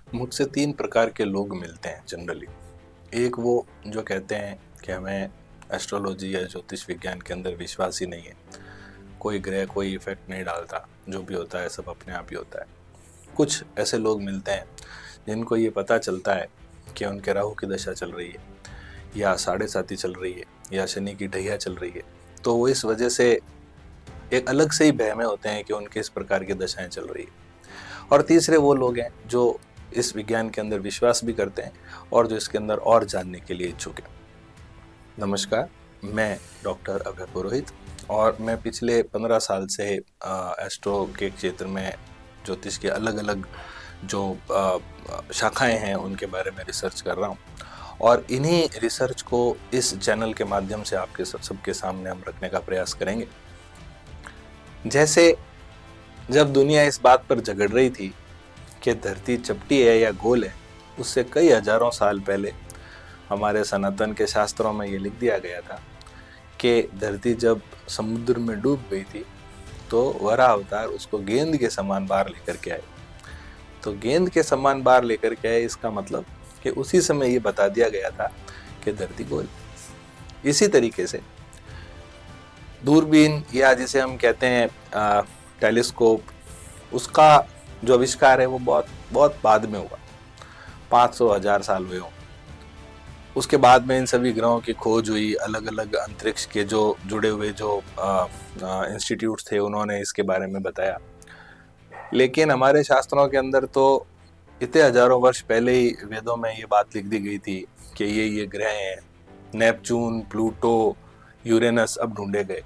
मुझसे 3 प्रकार के लोग मिलते हैं जनरली। एक वो जो कहते हैं कि हमें एस्ट्रोलॉजी या ज्योतिष विज्ञान के अंदर विश्वास ही नहीं है, कोई ग्रह कोई इफेक्ट नहीं डालता, जो भी होता है सब अपने आप ही होता है। कुछ ऐसे लोग मिलते हैं जिनको ये पता चलता है कि उनके राहु की दशा चल रही है, या साढ़े साती चल रही है, या शनि की ढैया चल रही है, तो वो इस वजह से एक अलग से ही भय में होते हैं कि उनके इस प्रकार की दशाएं चल रही है। और तीसरे वो लोग हैं जो इस विज्ञान के अंदर विश्वास भी करते हैं और जो इसके अंदर और जानने के लिए इच्छुक है। नमस्कार, मैं डॉक्टर अभय पुरोहित और मैं पिछले 15 साल से एस्ट्रो के क्षेत्र में ज्योतिष के अलग अलग जो शाखाएं हैं उनके बारे में रिसर्च कर रहा हूँ, और इन्हीं रिसर्च को इस चैनल के माध्यम से आपके सबके सामने हम रखने का प्रयास करेंगे। जैसे जब दुनिया इस बात पर झगड़ रही थी कि धरती चपटी है या गोल है, उससे कई हजारों साल पहले हमारे सनातन के शास्त्रों में ये लिख दिया गया था कि धरती जब समुद्र में डूब गई थी तो वराह अवतार उसको गेंद के समान बाहर लेकर के आए। तो गेंद के समान बाहर लेकर के आए, इसका मतलब कि उसी समय ये बता दिया गया था कि धरती गोल। इसी तरीके से दूरबीन या जिसे हम कहते हैं टेलीस्कोप, उसका जो आविष्कार है वो बहुत बहुत बाद में हुआ, 500 1000 साल हुए हों। उसके बाद में इन सभी ग्रहों की खोज हुई, अलग अलग अंतरिक्ष के जो जुड़े हुए जो इंस्टीट्यूट्स थे उन्होंने इसके बारे में बताया। लेकिन हमारे शास्त्रों के अंदर तो इतने हजारों वर्ष पहले ही वेदों में ये बात लिख दी गई थी कि ये ग्रह हैं। नेपच्यून, प्लूटो, यूरेनस अब ढूंढे गए,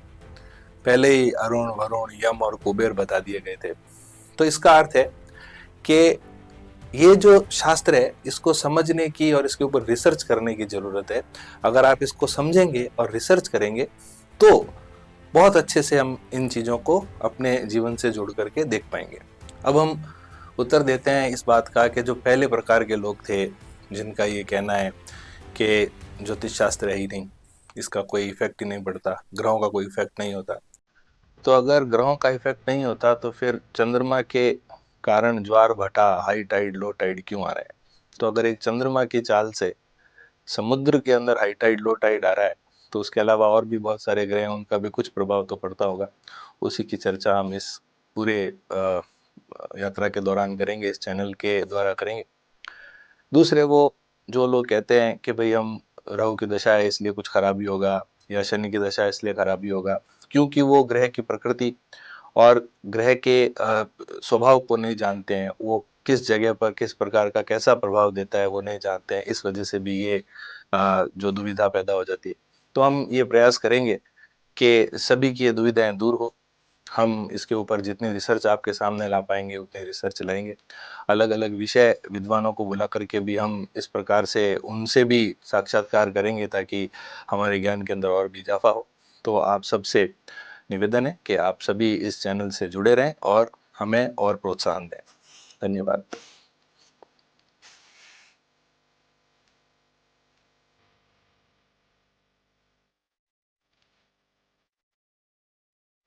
पहले ही अरुण, वरुण, यम और कुबेर बता दिए गए थे। तो इसका अर्थ है कि ये जो शास्त्र है इसको समझने की और इसके ऊपर रिसर्च करने की जरूरत है। अगर आप इसको समझेंगे और रिसर्च करेंगे तो बहुत अच्छे से हम इन चीजों को अपने जीवन से जोड़ करके देख पाएंगे। अब हम उत्तर देते हैं इस बात का कि जो पहले प्रकार के लोग थे जिनका ये कहना है कि ज्योतिष शास्त्र है ही नहीं, इसका कोई इफेक्ट ही नहीं पड़ता, ग्रहों का कोई इफेक्ट नहीं होता। तो अगर ग्रहों का इफेक्ट नहीं होता तो फिर चंद्रमा के कारण ज्वार भाटा, हाई टाइड लो टाइड क्यों आ रहा है? तो अगर एक चंद्रमा की चाल से समुद्र के अंदर हाई टाइड लो टाइड आ रहा है तो उसके अलावा और भी बहुत सारे ग्रह हैं, उनका भी कुछ प्रभाव तो पड़ता होगा। उसी की चर्चा हम इस पूरे यात्रा के दौरान करेंगे, इस चैनल के द्वारा करेंगे। दूसरे वो जो लोग कहते हैं कि भाई हम राहु की दशा है इसलिए कुछ खराबी होगा, या शनि की दशा है इसलिए खराबी होगा, क्योंकि वो ग्रह की प्रकृति और ग्रह के स्वभाव को नहीं जानते हैं, वो किस जगह पर किस प्रकार का कैसा प्रभाव देता है वो नहीं जानते हैं। इस वजह से भी ये जो दुविधा पैदा हो जाती है। तो हम ये प्रयास करेंगे कि सभी की ये दुविधाएं दूर हो। हम इसके ऊपर जितनी रिसर्च आपके सामने ला पाएंगे उतनी रिसर्च लाएंगे। अलग अलग विषय विद्वानों को बुला करके भी हम इस प्रकार से उनसे भी साक्षात्कार करेंगे ताकि हमारे ज्ञान के अंदर और भी इजाफा हो। तो आप सबसे निवेदन है कि आप सभी इस चैनल से जुड़े रहें और हमें और प्रोत्साहन दें। धन्यवाद।